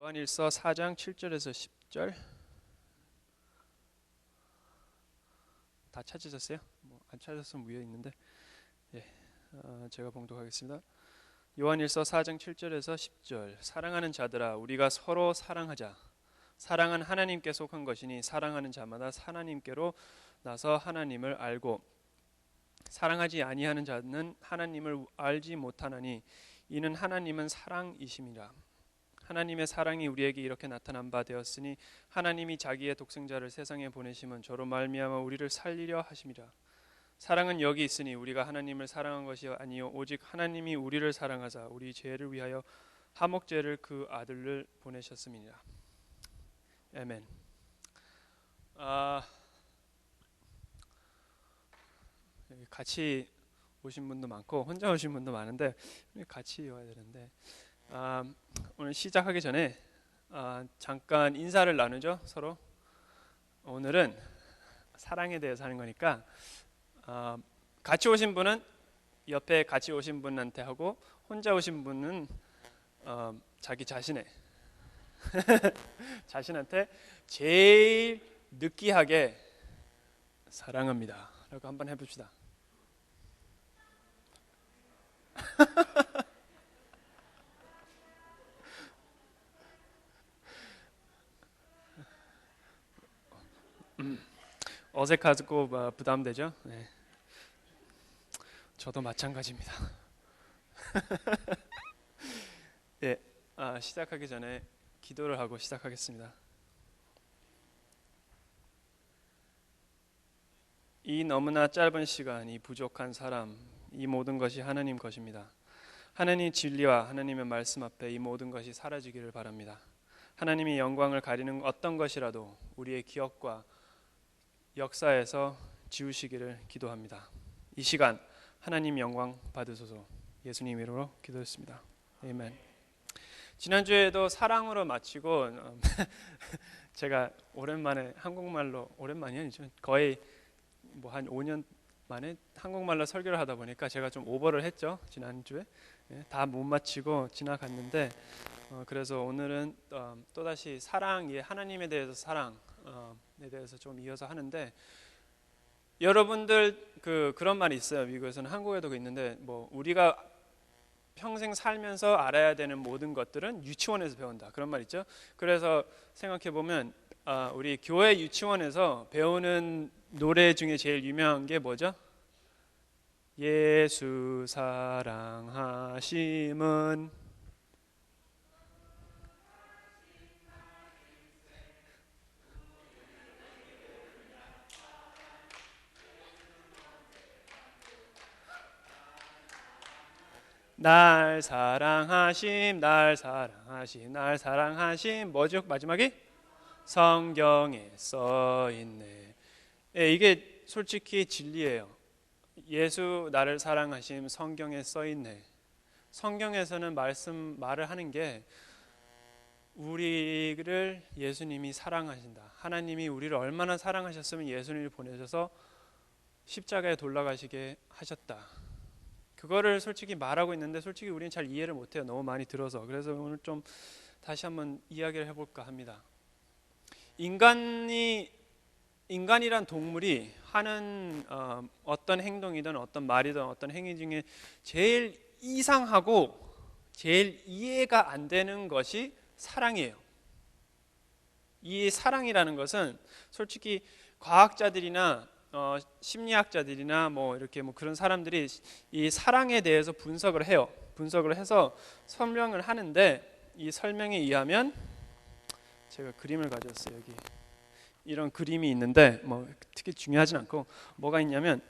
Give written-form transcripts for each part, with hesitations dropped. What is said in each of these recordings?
요한일서 4장 7절에서 10절 다 찾으셨어요? 안 찾았으면 위에 있는데 제가 봉독하겠습니다. 요한일서 4장 7절에서 10절 사랑하는 자들아 우리가 서로 사랑하자. 사랑은 하나님께 속한 것이니 사랑하는 자마다 하나님께로 나서 하나님을 알고 사랑하지 아니하는 자는 하나님을 알지 못하나니 이는 하나님은 사랑이심이라. 하나님의 사랑이 우리에게 이렇게 나타난 바 되었으니 하나님이 자기의 독생자를 세상에 보내심은 저로 말미암아 우리를 살리려 하심이라. 사랑은 여기 있으니 우리가 하나님을 사랑한 것이 아니요 오직 하나님이 우리를 사랑하사 우리 죄를 위하여 화목제를 그 아들을 보내셨음이니라. 아멘. 같이 오신 분도 많고 혼자 오신 분도 많은데 같이 와야 되는데 오늘 시작하기 전에 잠깐 인사를 나누죠. 서로. 오늘은 사랑에 대해서 하는 거니까 같이 오신 분은 옆에 같이 오신 분한테 하고 혼자 오신 분은 자기 자신의 자신한테 제일 느끼하게 사랑합니다 라고 한번 해봅시다. 어색하고 부담되죠? 네. 저도 마찬가지입니다. 네, 시작하기 전에 기도를 하고 시작하겠습니다. 이 너무나 짧은 시간, 이 부족한 사람, 이 모든 것이 하나님 것입니다. 하나님 진리와 하나님의 말씀 앞에 이 모든 것이 사라지기를 바랍니다. 하나님이 영광을 가리는 어떤 것이라도 우리의 기억과 역사에서 지우시기를 기도합니다. 이 시간 하나님 영광 받으소서. 예수님 이름으로 기도했습니다. 아멘. 지난주에도 사랑으로 마치고 제가 오랜만에 한국말로 오랜만이 아니죠. 거의 한 5년 만에 한국말로 설교를 하다 보니까 제가 좀 오버를 했죠. 지난주에 다 못 마치고 지나갔는데 그래서 오늘은 또다시 사랑, 하나님에 대해서 사랑에 대해서 좀 이어서 하는데 여러분들 그런 말이 있어요. 미국에서는 한국에도 있는데 우리가 평생 살면서 알아야 되는 모든 것들은 유치원에서 배운다. 그런 말 있죠. 그래서 생각해 보면 우리 교회 유치원에서 배우는 노래 중에 제일 유명한 게 뭐죠? 예수 사랑하심은 날 사랑하심, 날 사랑하심, 날 사랑하심. 뭐죠? 마지막이 성경에 써 있네. 이게 솔직히 진리예요. 예수 나를 사랑하심 성경에 써 있네. 성경에서는 말을 하는 게 우리를 예수님이 사랑하신다. 하나님이 우리를 얼마나 사랑하셨으면 예수님을 보내셔서 십자가에 돌아가시게 하셨다. 그거를 솔직히 말하고 있는데 솔직히 우리는 잘 이해를 못해요. 너무 많이 들어서. 그래서 오늘 좀 다시 한번 이야기를 해볼까 합니다. 인간이란 동물이 하는 어떤 행동이든 어떤 말이든 어떤 행위 중에 제일 이상하고 제일 이해가 안 되는 것이 사랑이에요. 이 사랑이라는 것은 솔직히 과학자들이나 심리학자들이나 이렇게 그런 사람들이 이 사랑에 대해서 분석을 해요. 분석을 해서 설명을 하는데 이 설명에 의하면 제가 그림을 가져왔어요. 여기 이런 그림이 있는데 특히 중요하진 않고 뭐가 있냐면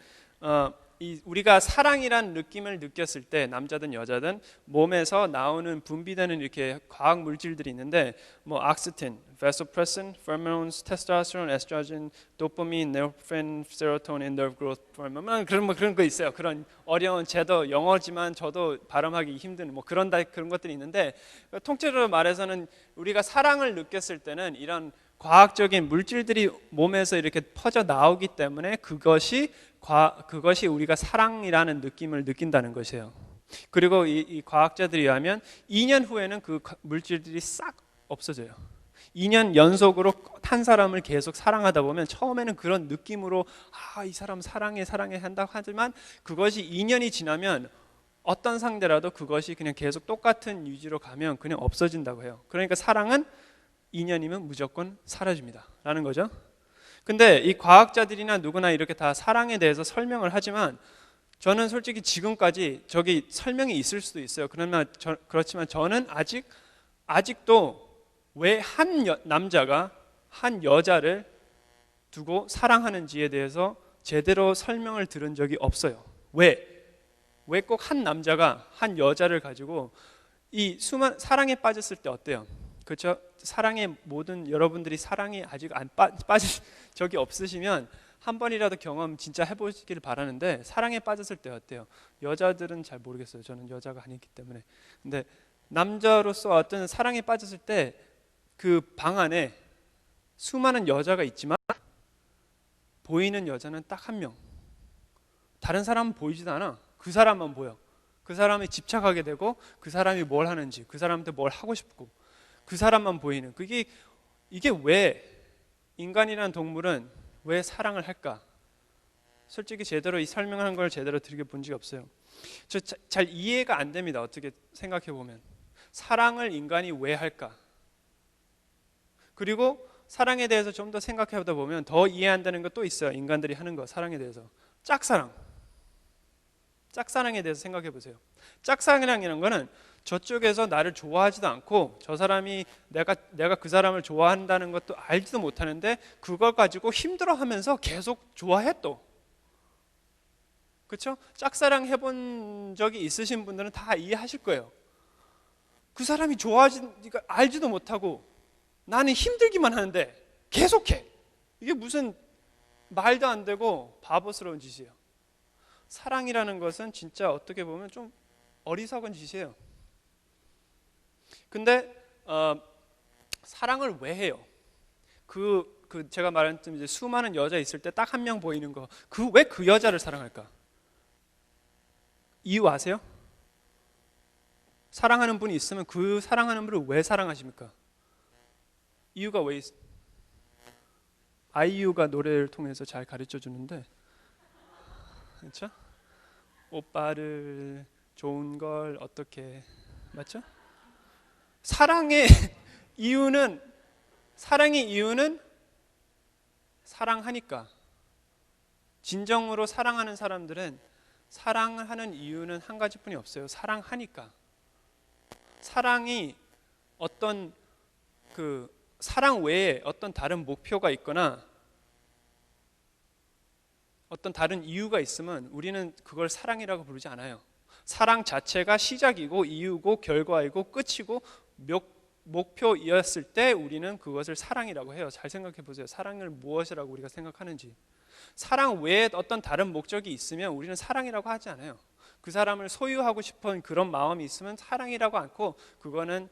우리가 사랑이란 느낌을 느꼈을 때 남자든 여자든 몸에서 나오는 분비되는 이렇게 과학 물질들이 있는데 악스틴, vasopressin, pheromones, testosterone, estrogen, dopamine, norepinephrine, serotonin, nerve growth hormone 그런 거 있어요. 그런 어려운 제도 영어지만 저도 발음하기 힘든 그런 것들이 있는데 통째로 말해서는 우리가 사랑을 느꼈을 때는 이런 과학적인 물질들이 몸에서 이렇게 퍼져 나오기 때문에 그것이 우리가 사랑이라는 느낌을 느낀다는 것이에요. 그리고 이 과학자들에 의하면 2년 후에는 그 물질들이 싹 없어져요. 2년 연속으로 한 사람을 계속 사랑하다 보면 처음에는 그런 느낌으로 이 사람 사랑해 한다고 하지만 그것이 2년이 지나면 어떤 상대라도 그것이 그냥 계속 똑같은 유지로 가면 그냥 없어진다고 해요. 그러니까 사랑은 2년이면 무조건 사라집니다 라는 거죠. 근데 이 과학자들이나 누구나 이렇게 다 사랑에 대해서 설명을 하지만 저는 솔직히 지금까지 저기 설명이 있을 수도 있어요. 그렇지만 저는 아직도 왜 한 남자가 한 여자를 두고 사랑하는지에 대해서 제대로 설명을 들은 적이 없어요. 왜 꼭 한 남자가 한 여자를 가지고 이 사랑에 빠졌을 때 어때요? 그렇죠? 사랑에 모든 여러분들이 사랑이 아직 안 빠질 적이 없으시면 한 번이라도 경험 진짜 해보시기를 바라는데 사랑에 빠졌을 때 어때요? 여자들은 잘 모르겠어요. 저는 여자가 아니기 때문에. 근데 남자로서 어떤 사랑에 빠졌을 때 그 방 안에 수많은 여자가 있지만 보이는 여자는 딱 한 명. 다른 사람은 보이지도 않아. 그 사람만 보여. 그 사람에 집착하게 되고 그 사람이 뭘 하는지 그 사람한테 뭘 하고 싶고 그 사람만 보이는 이게 왜 인간이라는 동물은 왜 사랑을 할까? 솔직히 제대로 이 설명하는 걸 제대로 들여 본 적이 없어요. 저 잘 이해가 안 됩니다. 어떻게 생각해 보면 사랑을 인간이 왜 할까? 그리고 사랑에 대해서 좀 더 생각해 보다 보면 더 이해 안 되는 것도 있어요. 인간들이 하는 거 사랑에 대해서 짝사랑에 대해서 생각해 보세요. 짝사랑이라는 거는 저쪽에서 나를 좋아하지도 않고 저 사람이 내가 그 사람을 좋아한다는 것도 알지도 못하는데 그걸 가지고 힘들어하면서 계속 좋아해 또. 그렇죠? 짝사랑 해본 적이 있으신 분들은 다 이해하실 거예요. 그 사람이 좋아하지니까 알지도 못하고 나는 힘들기만 하는데 계속해. 이게 무슨 말도 안 되고 바보스러운 짓이에요. 사랑이라는 것은 진짜 어떻게 보면 좀 어리석은 짓이에요. 근데 사랑을 왜 해요? 제가 말했던 이제 수많은 여자 있을 때 딱 한 명 보이는 거. 왜 그 여자를 사랑할까? 이유 아세요? 사랑하는 분이 있으면 그 사랑하는 분을 왜 사랑하십니까? 이유가 왜 있어요? 아이유가 노래를 통해서 잘 가르쳐 주는데, 그렇죠? 오빠를 좋은 걸 어떻게, 맞죠? 사랑의 이유는 사랑하니까. 진정으로 사랑하는 사람들은 사랑을 하는 이유는 한 가지뿐이 없어요. 사랑하니까. 사랑이 어떤 사랑 외에 어떤 다른 목표가 있거나 어떤 다른 이유가 있으면 우리는 그걸 사랑이라고 부르지 않아요. 사랑 자체가 시작이고 이유고 결과이고 끝이고 목표이었을 때 우리는 그것을 사랑이라고 해요. 잘 생각해 보세요. 사랑을 무엇이라고 우리가 생각하는지. 사랑 외에 어떤 다른 목적이 있으면 우리는 사랑이라고 하지 않아요. 그 사람을 소유하고 싶은 그런 마음이 있으면 사랑이라고 않고 그거는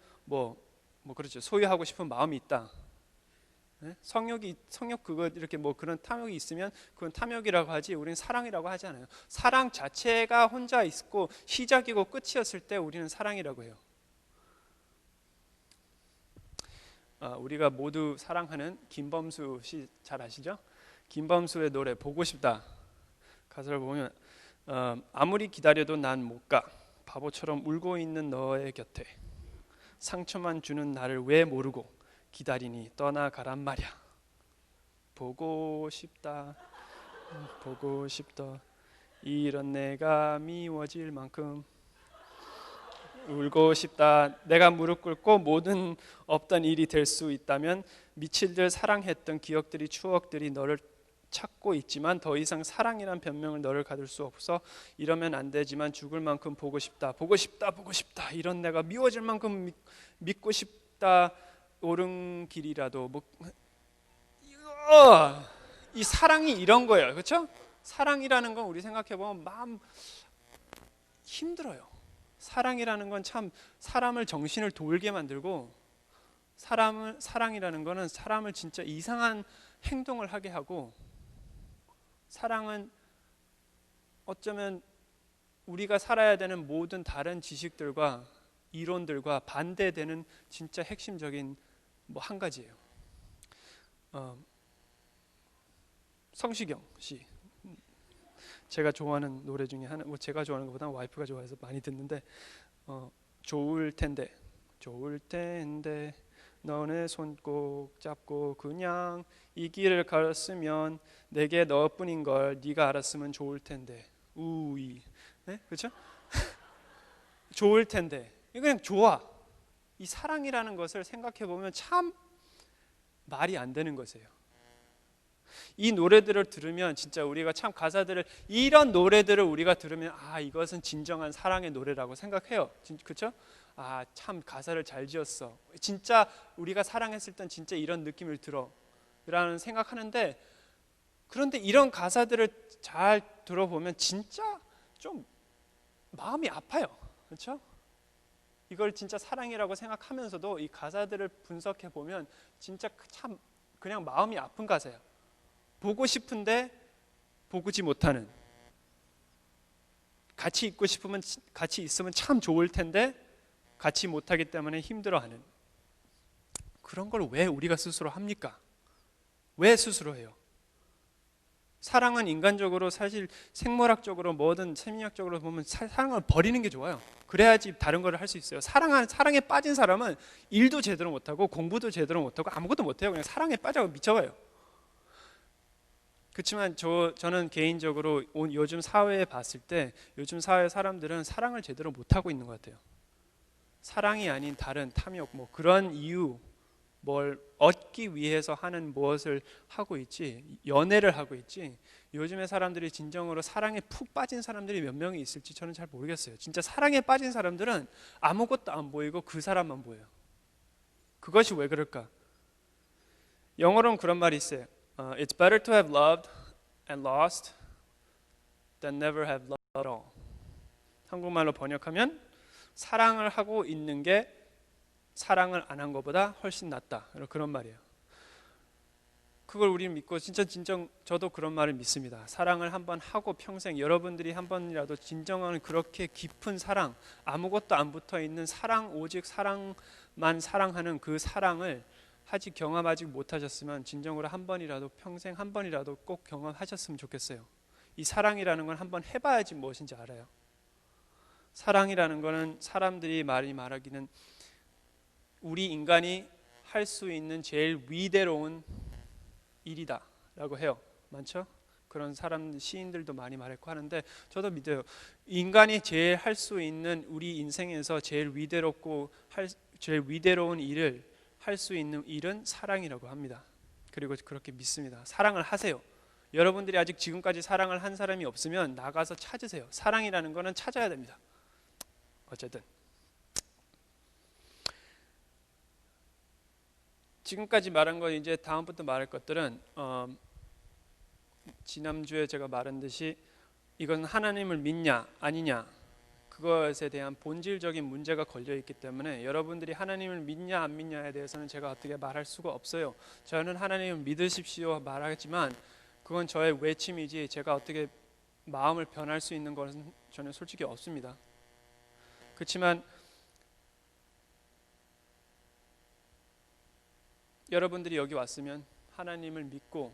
그렇죠. 소유하고 싶은 마음이 있다. 네? 성욕 그거 이렇게 그런 탐욕이 있으면 그건 탐욕이라고 하지 우리는 사랑이라고 하지 않아요. 사랑 자체가 혼자 있고 시작이고 끝이었을 때 우리는 사랑이라고 해요. 우리가 모두 사랑하는 김범수 씨 잘 아시죠? 김범수의 노래 보고 싶다 가사를 보면 아무리 기다려도 난 못 가 바보처럼 울고 있는 너의 곁에 상처만 주는 나를 왜 모르고 기다리니 떠나가란 말이야. 보고 싶다 보고 싶다 이런 내가 미워질 만큼 울고 싶다. 내가 무릎 꿇고 모든 없던 일이 될 수 있다면 미칠 듯 사랑했던 기억들이 추억들이 너를 찾고 있지만 더 이상 사랑이란 변명을 너를 가둘 수 없어. 이러면 안 되지만 죽을 만큼 보고 싶다 보고 싶다 보고 싶다 이런 내가 미워질 만큼 믿고 싶다. 옳은 길이라도 이 사랑이 이런 거예요. 그렇죠? 사랑이라는 건 우리 생각해 보면 마음 힘들어요. 사랑이라는 건 참 사람을 정신을 돌게 만들고 사랑이라는 거는 사람을 진짜 이상한 행동을 하게 하고 사랑은 어쩌면 우리가 살아야 되는 모든 다른 지식들과 이론들과 반대되는 진짜 핵심적인 뭐 한 가지예요. 성시경 씨, 제가 좋아하는 노래 중에 하나, 뭐 제가 좋아하는 것보다 와이프가 좋아해서 많이 듣는데 좋을 텐데 너네 손 꼭 잡고 그냥 이 길을 걸었으면 내게 너뿐인 걸 네가 알았으면 좋을 텐데 우이, 네? 그렇죠? 좋을 텐데 이거 그냥 좋아. 이 사랑이라는 것을 생각해 보면 참 말이 안 되는 것이에요. 이 노래들을 들으면 진짜 우리가 참 가사들을, 이런 노래들을 우리가 들으면 이것은 진정한 사랑의 노래라고 생각해요. 그렇죠? 참 가사를 잘 지었어. 진짜 우리가 사랑했을 땐 진짜 이런 느낌을 들어 라는 생각하는데, 그런데 이런 가사들을 잘 들어보면 진짜 좀 마음이 아파요. 그렇죠? 이걸 진짜 사랑이라고 생각하면서도 이 가사들을 분석해 보면 진짜 참 그냥 마음이 아픈 가사예요. 보고 싶은데 보지 못하는, 같이 있고 싶으면 같이 있으면 참 좋을 텐데 같이 못하기 때문에 힘들어하는, 그런 걸 왜 우리가 스스로 합니까? 왜 스스로 해요? 사랑은 인간적으로, 사실 생물학적으로 뭐든 심리학적으로 보면 사랑을 버리는 게 좋아요. 그래야지 다른 걸 할 수 있어요. 사랑에 빠진 사람은 일도 제대로 못하고 공부도 제대로 못하고 아무것도 못해요. 그냥 사랑에 빠져 미쳐가요. 그렇지만 저는 개인적으로 요즘 사회에 봤을 때 요즘 사회 사람들은 사랑을 제대로 못하고 있는 것 같아요. 사랑이 아닌 다른 탐욕, 뭐 그런 이유, 뭘 얻기 위해서 하는 무엇을 하고 있지, 연애를 하고 있지, 요즘의 사람들이 진정으로 사랑에 푹 빠진 사람들이 몇 명이 있을지 저는 잘 모르겠어요. 진짜 사랑에 빠진 사람들은 아무것도 안 보이고 그 사람만 보여요. 그것이 왜 그럴까? 영어로는 그런 말이 있어요. It's better to have loved and lost than never have loved at all. 한국말로 번역하면 사랑을 하고 있는 게 사랑을 안 한 것보다 훨씬 낫다, 그런 말이에요. 그걸 우리는 믿고 진짜 저도 그런 말을 믿습니다. 사랑을 한번 하고 평생, 여러분들이 한 번이라도 진정한 그렇게 깊은 사랑, 아무것도 안 붙어 있는 사랑, 오직 사랑만 사랑하는 그 사랑을 경험하지 못하셨으면 진정으로 한 번이라도, 평생 한 번이라도 꼭 경험하셨으면 좋겠어요. 이 사랑이라는 건 한번 해봐야지 무엇인지 알아요. 사랑이라는 거는 사람들이 많이 말하기는 우리 인간이 할 수 있는 제일 위대로운 일이다 라고 해요. 많죠? 그런 시인들도 많이 말했고 하는데 저도 믿어요. 인간이 제일 할 수 있는, 우리 인생에서 제일 위대로운 일을 할 수 있는 일은 사랑이라고 합니다. 그리고 그렇게 믿습니다. 사랑을 하세요. 여러분들이 아직 지금까지 사랑을 한 사람이 없으면 나가서 찾으세요. 사랑이라는 거는 찾아야 됩니다. 어쨌든 지금까지 말한 거, 이제 다음부터 말할 것들은 지난주에 제가 말한 듯이 이건 하나님을 믿냐 아니냐, 그것에 대한 본질적인 문제가 걸려 있기 때문에 여러분들이 하나님을 믿냐 안 믿냐에 대해서는 제가 어떻게 말할 수가 없어요. 저는 하나님을 믿으십시오 말하지만 그건 저의 외침이지 제가 어떻게 마음을 변할 수 있는 것은 저는 솔직히 없습니다. 그렇지만 여러분들이 여기 왔으면 하나님을 믿고,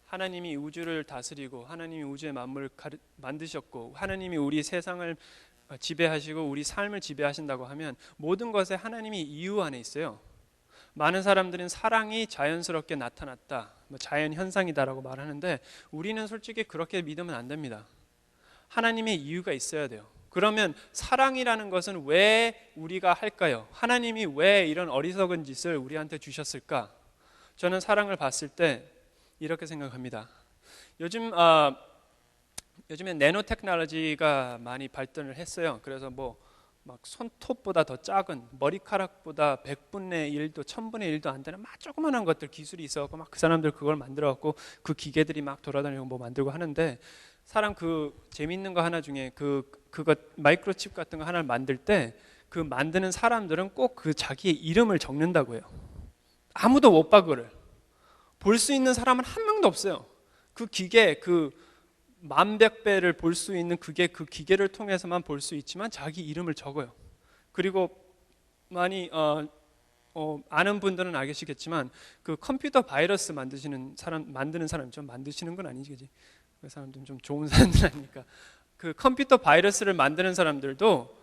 하나님이 우주를 다스리고 하나님이 우주의 만물을 만드셨고 하나님이 우리 세상을 지배하시고 우리 삶을 지배하신다고 하면 모든 것에 하나님이 이유 안에 있어요. 많은 사람들은 사랑이 자연스럽게 나타났다, 자연 현상이다라고 말하는데 우리는 솔직히 그렇게 믿으면 안 됩니다. 하나님의 이유가 있어야 돼요. 그러면 사랑이라는 것은 왜 우리가 할까요? 하나님이 왜 이런 어리석은 짓을 우리한테 주셨을까? 저는 사랑을 봤을 때 이렇게 생각합니다. 요즘에 내노 테크놀로지가 많이 발전을 했어요. 그래서 막 손톱보다 더 작은, 머리카락보다 100분의 1도 1000분의 1도 안 되는 막 조그만한 것들 기술이 있어갖고 막 그 사람들 그걸 만들어갖고 그 기계들이 막 돌아다니고 만들고 하는데, 사람 재밌는 거 하나 중에 그거 마이크로칩 같은 거 하나를 만들 때 그 만드는 사람들은 꼭 그 자기의 이름을 적는다고 해요. 아무도 못 봐. 그걸 볼 수 있는 사람은 한 명도 없어요. 그 기계, 만백 배를 볼 수 있는 그게 그 기계를 통해서만 볼 수 있지만 자기 이름을 적어요. 그리고 많이 아는 분들은 알겠지만 그 컴퓨터 바이러스 만드는 사람 좀 만드시는 건 아니지, 그지? 그 사람들은 좀 좋은 사람들 아니니까. 그 컴퓨터 바이러스를 만드는 사람들도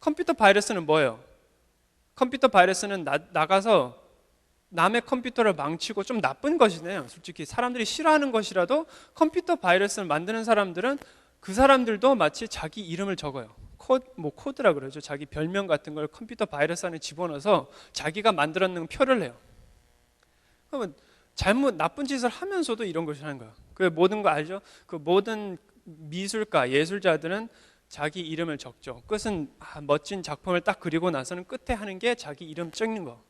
컴퓨터 바이러스는 뭐예요? 컴퓨터 바이러스는 나가서 남의 컴퓨터를 망치고 좀 나쁜 것이네요. 솔직히 사람들이 싫어하는 것이라도 컴퓨터 바이러스를 만드는 사람들은 그 사람들도 마치 자기 이름을 적어요. 코드라 그러죠. 자기 별명 같은 걸 컴퓨터 바이러스 안에 집어넣어서 자기가 만들었는 표를 내요. 그러면 나쁜 짓을 하면서도 이런 것을 하는 거야. 그 모든 거 알죠? 그 모든 미술가, 예술자들은 자기 이름을 적죠. 그것은 멋진 작품을 딱 그리고 나서는 끝에 하는 게 자기 이름 적는 거.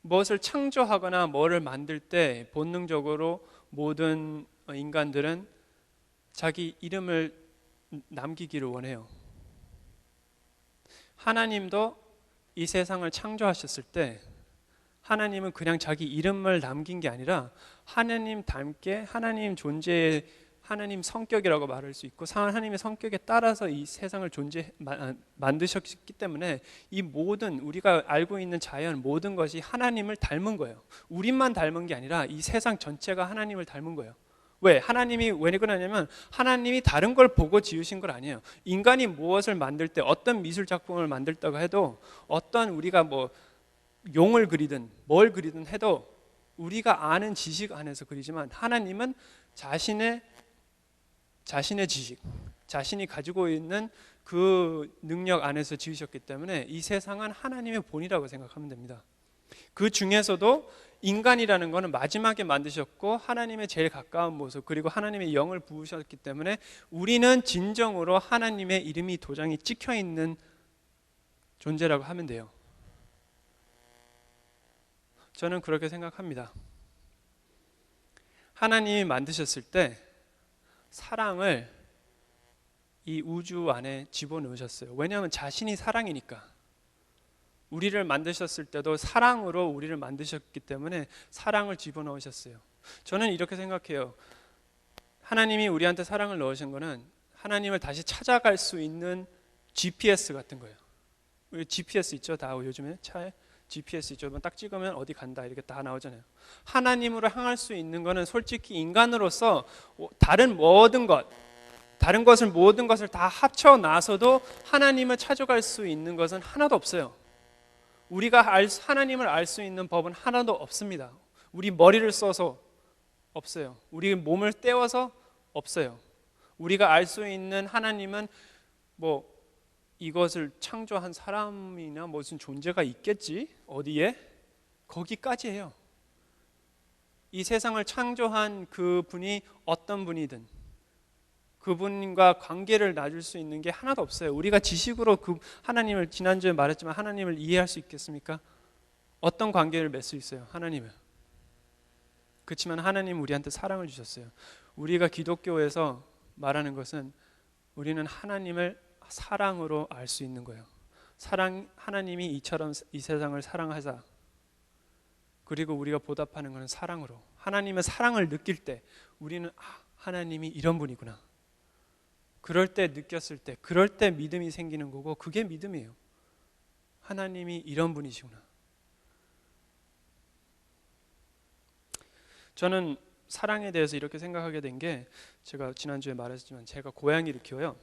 무엇을 창조하거나 뭐를 만들 때 본능적으로 모든 인간들은 자기 이름을 남기기를 원해요. 하나님도 이 세상을 창조하셨을 때 하나님은 그냥 자기 이름을 남긴 게 아니라 하나님 닮게 하나님 존재의 하나님 성격이라고 말할 수 있고 하나님의 성격에 따라서 이 세상을 만드셨기 때문에 이 모든 우리가 알고 있는 자연 모든 것이 하나님을 닮은 거예요. 우리만 닮은 게 아니라 이 세상 전체가 하나님을 닮은 거예요. 왜? 하나님이 왜 그러냐면 하나님이 다른 걸 보고 지으신 건 아니에요. 인간이 무엇을 만들 때 어떤 미술 작품을 만들다고 해도 어떤 우리가 뭐 용을 그리든 뭘 그리든 해도 우리가 아는 지식 안에서 그리지만 하나님은 자신의 지식, 자신이 가지고 있는 그 능력 안에서 지으셨기 때문에 이 세상은 하나님의 본이라고 생각하면 됩니다. 그 중에서도 인간이라는 것은 마지막에 만드셨고 하나님의 제일 가까운 모습 그리고 하나님의 영을 부으셨기 때문에 우리는 진정으로 하나님의 이름이 도장이 찍혀 있는 존재라고 하면 돼요. 저는 그렇게 생각합니다. 하나님이 만드셨을 때 사랑을 이 우주 안에 집어넣으셨어요. 왜냐하면 자신이 사랑이니까. 우리를 만드셨을 때도 사랑으로 우리를 만드셨기 때문에 사랑을 집어넣으셨어요. 저는 이렇게 생각해요. 하나님이 우리한테 사랑을 넣으신 거는 하나님을 다시 찾아갈 수 있는 GPS 같은 거예요. 우리 GPS 있죠? 다 요즘에 차에 GPS 있죠? 딱 찍으면 어디 간다 이렇게 다 나오잖아요. 하나님으로 향할 수 있는 거는 솔직히 인간으로서 다른 모든 것을 다 합쳐 놔서도 하나님을 찾아갈 수 있는 것은 하나도 없어요. 우리가 하나님을 알 수 있는 법은 하나도 없습니다. 우리 머리를 써서 없어요. 우리 몸을 떼어서 없어요. 우리가 알 수 있는 하나님은 뭐 이것을 창조한 사람이나 무슨 존재가 있겠지? 어디에? 거기까지예요. 이 세상을 창조한 그 분이 어떤 분이든 그분과 관계를 맺을 수 있는 게 하나도 없어요. 우리가 지식으로 그 하나님을 지난주에 말했지만 하나님을 이해할 수 있겠습니까? 어떤 관계를 맺을 수 있어요? 하나님을. 그렇지만 하나님 우리한테 사랑을 주셨어요. 우리가 기독교에서 말하는 것은 우리는 하나님을 사랑으로 알 수 있는 거예요. 하나님이 이처럼 이 세상을 사랑하사 그리고 우리가 보답하는 것은 사랑으로. 하나님의 사랑을 느낄 때 우리는 하나님이 이런 분이구나. 그럴 때 느꼈을 때 그럴 때 믿음이 생기는 거고 그게 믿음이에요. 하나님이 이런 분이시구나. 저는 사랑에 대해서 이렇게 생각하게 된 게 제가 지난주에 말했지만 제가 고양이를 키워요.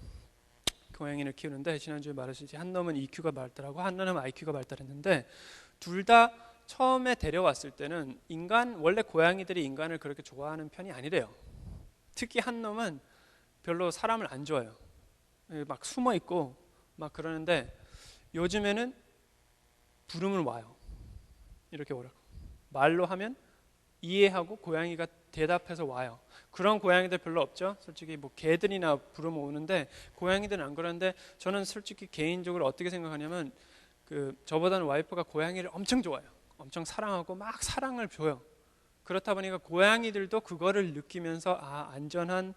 고양이를 키우는데 지난주에 말했듯이 한 놈은 EQ가 발달하고 한 놈은 IQ가 발달했는데 둘 다 처음에 데려왔을 때는 원래 고양이들이 인간을 그렇게 좋아하는 편이 아니래요. 특히 한 놈은 별로 사람을 안 좋아해요. 막 숨어 있고 막 그러는데 요즘에는 부르면 와요. 이렇게 오라고. 말로 하면 이해하고 고양이가 대답해서 와요. 그런 고양이들 별로 없죠. 솔직히 뭐 개들이나 부르면 오는데 고양이들은 안 그러는데 저는 솔직히 개인적으로 어떻게 생각하냐면 저보다는 와이프가 고양이를 엄청 좋아해요. 엄청 사랑하고 막 사랑을 줘요. 그렇다 보니까 고양이들도 그거를 느끼면서 안전한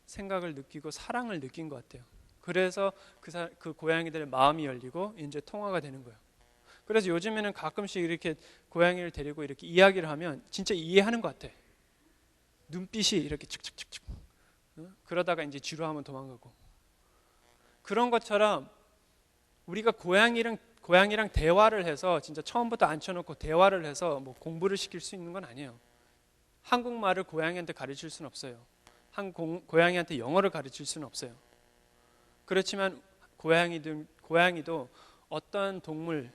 생각을 느끼고 사랑을 느낀 것 같아요. 그래서 그 고양이들의 마음이 열리고 이제 통화가 되는 거예요. 그래서 요즘에는 가끔씩 이렇게 고양이를 데리고 이렇게 이야기를 하면 진짜 이해하는 것 같아. 눈빛이 이렇게 칙칙칙칙. 그러다가 이제 지루하면 도망가고. 그런 것처럼 우리가 고양이랑 대화를 해서 진짜 처음부터 앉혀놓고 대화를 해서 뭐 공부를 시킬 수 있는 건 아니에요. 한국말을 고양이한테 가르칠 수는 없어요. 고양이한테 영어를 가르칠 수는 없어요. 그렇지만 고양이도 어떤 동물,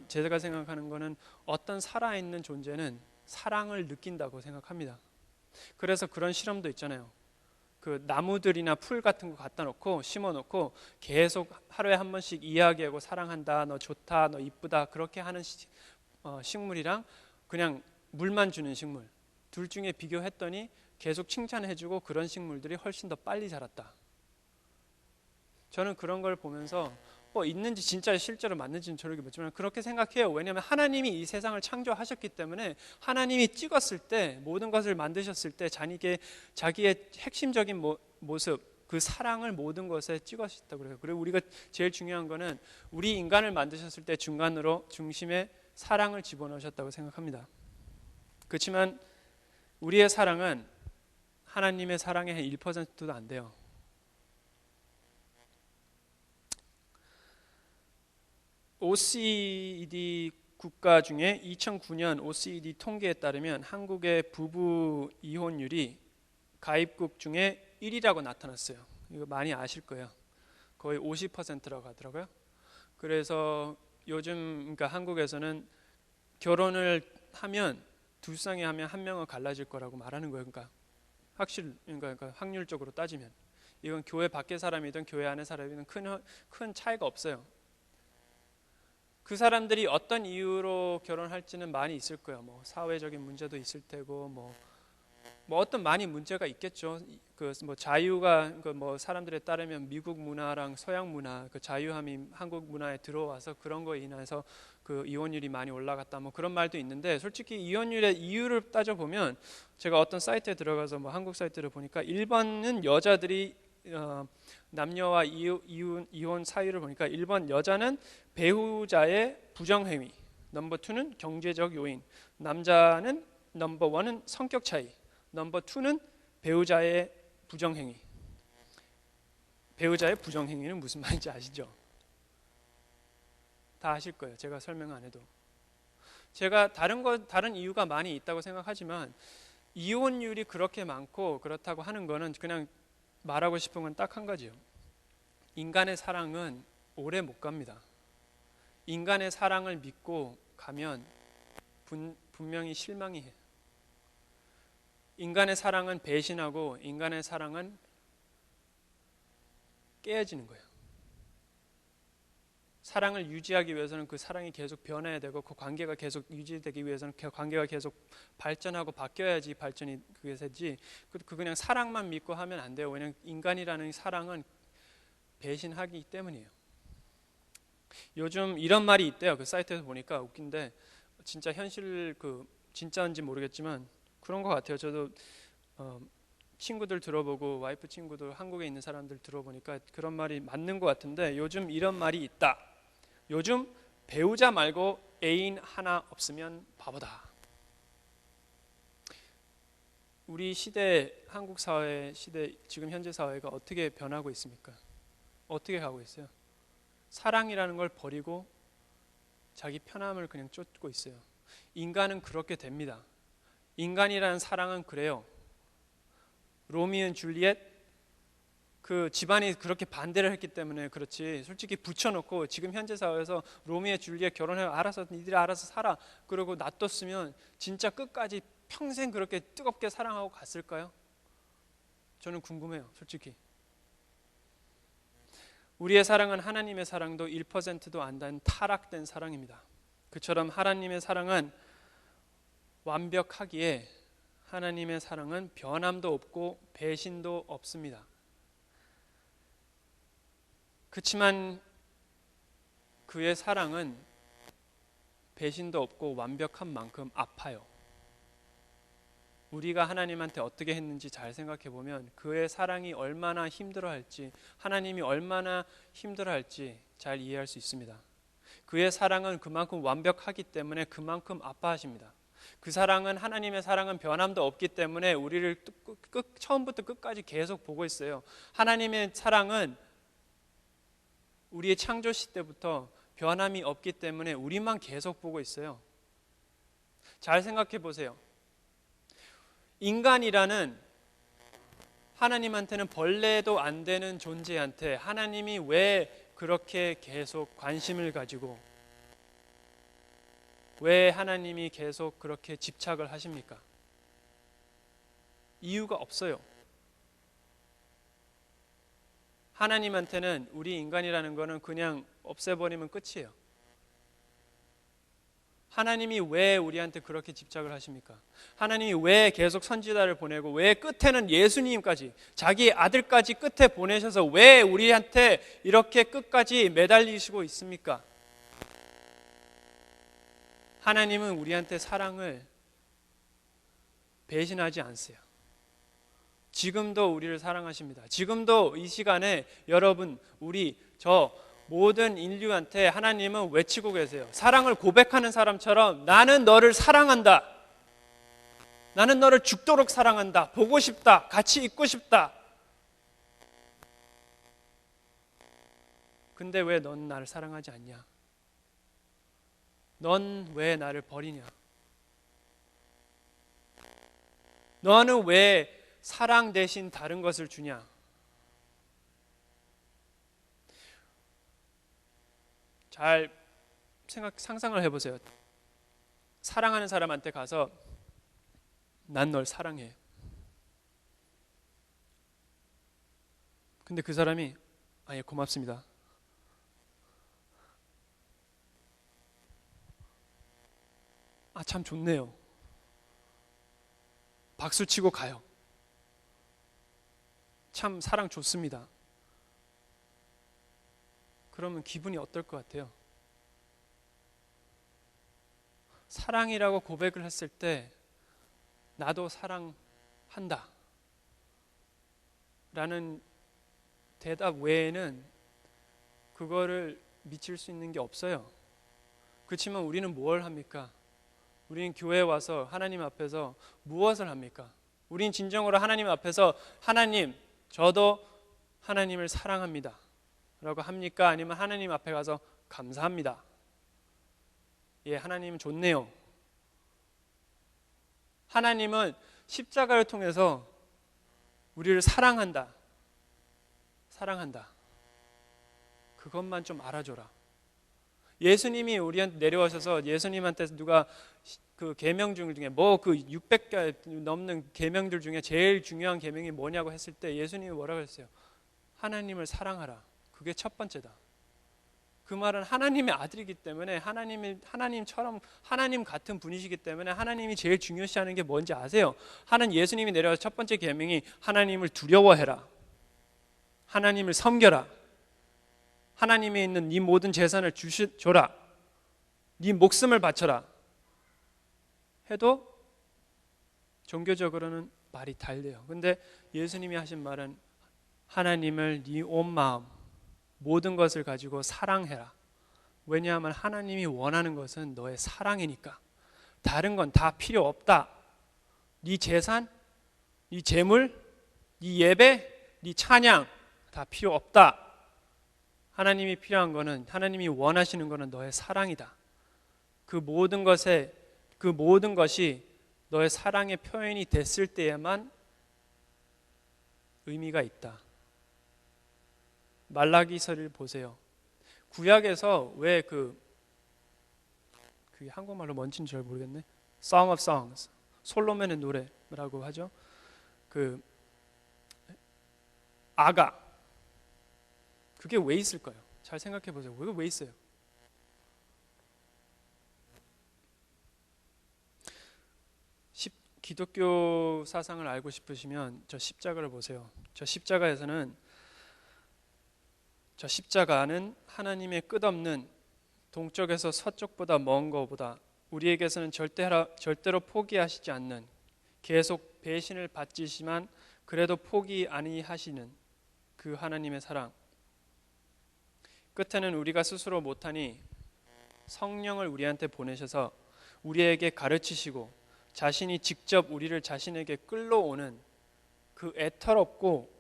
제가 생각하는 거는 어떤 살아있는 존재는 사랑을 느낀다고 생각합니다. 그래서 그런 실험도 있잖아요. 그 나무들이나 풀 같은 거 갖다 놓고 심어 놓고 계속 하루에 한 번씩 이야기하고 사랑한다, 너 좋다, 너 이쁘다 그렇게 하는 식물이랑 그냥 물만 주는 식물 둘 중에 비교했더니 계속 칭찬해주고 그런 식물들이 훨씬 더 빨리 자랐다. 저는 그런 걸 보면서 있는지 진짜 실제로 맞는지는 저렇게 묻지만 그렇게 생각해요. 왜냐하면 하나님이 이 세상을 창조하셨기 때문에 하나님이 찍었을 때 모든 것을 만드셨을 때 자기의 핵심적인 모습 그 사랑을 모든 것에 찍으셨다고 그래요. 그리고 우리가 제일 중요한 거는 우리 인간을 만드셨을 때 중심에 사랑을 집어넣으셨다고 생각합니다. 그렇지만 우리의 사랑은 하나님의 사랑의 한 1%도 안 돼요. OECD 국가 중에 2009년 OECD 통계에 따르면 한국의 부부 이혼율이 가입국 중에 1위라고 나타났어요. 이거 많이 아실 거예요. 거의 50%라고 하더라고요. 그래서 요즘 그러니까 한국에서는 결혼을 하면 두 쌍이 하면 한 명은 갈라질 거라고 말하는 거예요. 그러니까 확률적으로 따지면 이건 교회 밖의 사람이든 교회 안의 사람이든 큰 차이가 없어요. 그 사람들이 어떤 이유로 결혼할지는 많이 있을 거예요. 뭐 사회적인 문제도 있을 테고, 뭐 어떤 많이 문제가 있겠죠. 자유가 사람들에 따르면 미국 문화랑 서양 문화 그 자유함이 한국 문화에 들어와서 그런 거에 인해서 그 이혼율이 많이 올라갔다. 뭐 그런 말도 있는데 솔직히 이혼율의 이유를 따져 보면 제가 어떤 사이트에 들어가서 한국 사이트를 보니까 1번은 여자들이 남녀와 이혼 사유를 보니까 1번 여자는 배우자의 부정행위, 넘버 2는 경제적 요인, 남자는 넘버 1은 성격 차이, 넘버 2는 배우자의 부정행위. 배우자의 부정행위는 무슨 말인지 아시죠? 다 아실 거예요. 제가 설명 안 해도. 제가 다른 이유가 많이 있다고 생각하지만 이혼율이 그렇게 많고 그렇다고 하는 거는 그냥 말하고 싶은 건 딱 한 가지요. 인간의 사랑은 오래 못 갑니다. 인간의 사랑을 믿고 가면 분명히 실망이 해요. 인간의 사랑은 배신하고 인간의 사랑은 깨어지는 거예요. 사랑을 유지하기 위해서는 그 사랑이 계속 변해야 되고 그 관계가 계속 유지되기 위해서는 그 관계가 계속 발전하고 바뀌어야지 발전이 그게 되지. 그냥 사랑만 믿고 하면 안 돼요. 왜냐하면 인간이라는 사랑은 배신하기 때문이에요. 요즘 이런 말이 있대요. 그 사이트에서 보니까 웃긴데 진짜 진짜인지 모르겠지만 그런 것 같아요. 저도 친구들 들어보고 와이프 친구들 한국에 있는 사람들 들어보니까 그런 말이 맞는 것 같은데 요즘 이런 말이 있다. 요즘 배우자 말고 애인 하나 없으면 바보다. 우리 시대 한국 사회 시대 지금 현재 사회가 어떻게 변하고 있습니까? 어떻게 가고 있어요? 사랑이라는 걸 버리고 자기 편함을 그냥 쫓고 있어요. 인간은 그렇게 됩니다. 인간이라는 사랑은 그래요. 로미오 앤 줄리엣 그 집안이 그렇게 반대를 했기 때문에 그렇지 솔직히 붙여놓고 지금 현재 사회에서 로미오 줄리엣 결혼해 니들이 알아서 살아 그러고 놔뒀으면 진짜 끝까지 평생 그렇게 뜨겁게 사랑하고 갔을까요? 저는 궁금해요. 솔직히 우리의 사랑은 하나님의 사랑도 1%도 안 된 타락된 사랑입니다. 그처럼 하나님의 사랑은 완벽하기에 하나님의 사랑은 변함도 없고 배신도 없습니다. 그렇지만 그의 사랑은 배신도 없고 완벽한 만큼 아파요. 우리가 하나님한테 어떻게 했는지 잘 생각해 보면 그의 사랑이 얼마나 힘들어할지 하나님이 얼마나 힘들어할지 잘 이해할 수 있습니다. 그의 사랑은 그만큼 완벽하기 때문에 그만큼 아파하십니다. 그 사랑은 하나님의 사랑은 변함도 없기 때문에 우리를 처음부터 끝까지 계속 보고 있어요. 하나님의 사랑은 우리의 창조 시대부터 변함이 없기 때문에 우리만 계속 보고 있어요. 잘 생각해 보세요. 인간이라는 하나님한테는 벌레도 안 되는 존재한테 하나님이 왜 그렇게 계속 관심을 가지고, 왜 하나님이 계속 그렇게 집착을 하십니까? 이유가 없어요. 하나님한테는 우리 인간이라는 거는 그냥 없애버리면 끝이에요. 하나님이 왜 우리한테 그렇게 집착을 하십니까? 하나님이 왜 계속 선지자를 보내고, 왜 끝에는 예수님까지, 자기 아들까지 끝에 보내셔서 왜 우리한테 이렇게 끝까지 매달리시고 있습니까? 하나님은 우리한테 사랑을 배신하지 않으세요. 지금도 우리를 사랑하십니다. 지금도 이 시간에 여러분, 우리, 저 모든 인류한테 하나님은 외치고 계세요. 사랑을 고백하는 사람처럼 나는 너를 사랑한다. 나는 너를 죽도록 사랑한다. 보고 싶다. 같이 있고 싶다. 근데 왜 넌 나를 사랑하지 않냐? 넌 왜 나를 버리냐? 너는 왜 사랑 대신 다른 것을 주냐? 잘 상상을 해보세요. 사랑하는 사람한테 가서 난 널 사랑해. 근데 그 사람이 예, 고맙습니다. 참 좋네요. 박수 치고 가요. 참 사랑 좋습니다. 그러면 기분이 어떨 것 같아요? 사랑이라고 고백을 했을 때 나도 사랑한다 라는 대답 외에는 그거를 미칠 수 있는 게 없어요. 그렇지만 우리는 뭘 합니까? 우리는 교회에 와서 하나님 앞에서 무엇을 합니까? 우린 진정으로 하나님 앞에서 하나님, 저도 하나님을 사랑합니다 라고 합니까? 아니면 하나님 앞에 가서 감사합니다. 예, 하나님은 좋네요. 하나님은 십자가를 통해서 우리를 사랑한다. 사랑한다. 그것만 좀 알아줘라. 예수님이 우리한테 내려오셔서 예수님한테 누가 그 계명 중에 뭐 그 600개 넘는 계명들 중에 제일 중요한 계명이 뭐냐고 했을 때 예수님이 뭐라고 했어요? 하나님을 사랑하라. 그게 첫 번째다. 그 말은 하나님의 아들이기 때문에 하나님처럼 하나님 같은 분이시기 때문에 하나님이 제일 중요시하는 게 뭔지 아세요? 예수님이 내려와서 첫 번째 계명이 하나님을 두려워해라. 하나님을 섬겨라. 하나님에 있는 네 모든 재산을 줘라. 네 목숨을 바쳐라. 해도 종교적으로는 말이 달려요. 근데 예수님이 하신 말은 하나님을 네 온 마음 모든 것을 가지고 사랑해라. 왜냐하면 하나님이 원하는 것은 너의 사랑이니까. 다른 건 다 필요 없다. 네 재산, 네 재물, 네 예배, 네 찬양 다 필요 없다. 하나님이 필요한 거는, 하나님이 원하시는 거는 너의 사랑이다. 그 모든 것이 너의 사랑의 표현이 됐을 때에만 의미가 있다. 말라기서를 보세요. 구약에서 왜 그게 한국말로 뭔지는 잘 모르겠네. Song of Songs, 솔로몬의 노래라고 하죠. 그 아가, 그게 왜 있을까요? 잘 생각해 보세요. 왜 있어요? 기독교 사상을 알고 싶으시면 저 십자가를 보세요. 저 십자가는 하나님의 끝없는 동쪽에서 서쪽보다 먼 것보다 우리에게서는 절대로 포기하시지 않는, 계속 배신을 받지만 그래도 포기 아니하시는 그 하나님의 사랑. 끝에는 우리가 스스로 못하니 성령을 우리한테 보내셔서 우리에게 가르치시고 자신이 직접 우리를 자신에게 끌러오는 그 애터롭고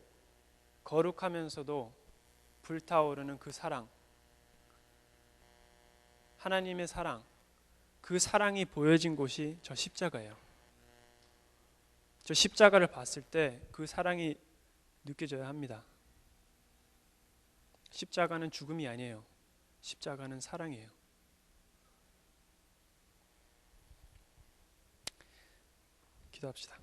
거룩하면서도 불타오르는 그 사랑, 하나님의 사랑, 그 사랑이 보여진 곳이 저 십자가예요. 저 십자가를 봤을 때 그 사랑이 느껴져야 합니다. 십자가는 죽음이 아니에요. 십자가는 사랑이에요. 기도합시다.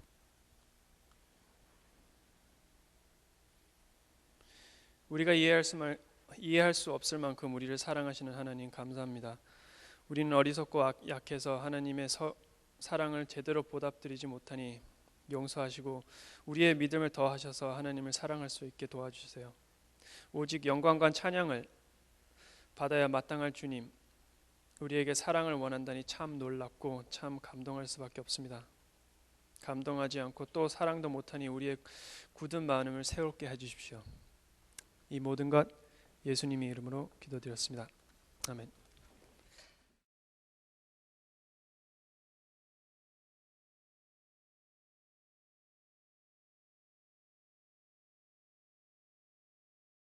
우리가 이해할 수 없을 만큼 우리를 사랑하시는 하나님 감사합니다. 우리는 어리석고 약해서 하나님의 사랑을 제대로 보답드리지 못하니 용서하시고 우리의 믿음을 더하셔서 하나님을 사랑할 수 있게 도와주세요. 오직 영광과 찬양을 받아야 마땅할 주님, 우리에게 사랑을 원한다니 참 놀랍고 참 감동할 수밖에 없습니다. 감동하지 않고 또 사랑도 못하니 우리의 굳은 마음을 새롭게 해주십시오. 이 모든 것 예수님의 이름으로 기도드렸습니다. 아멘.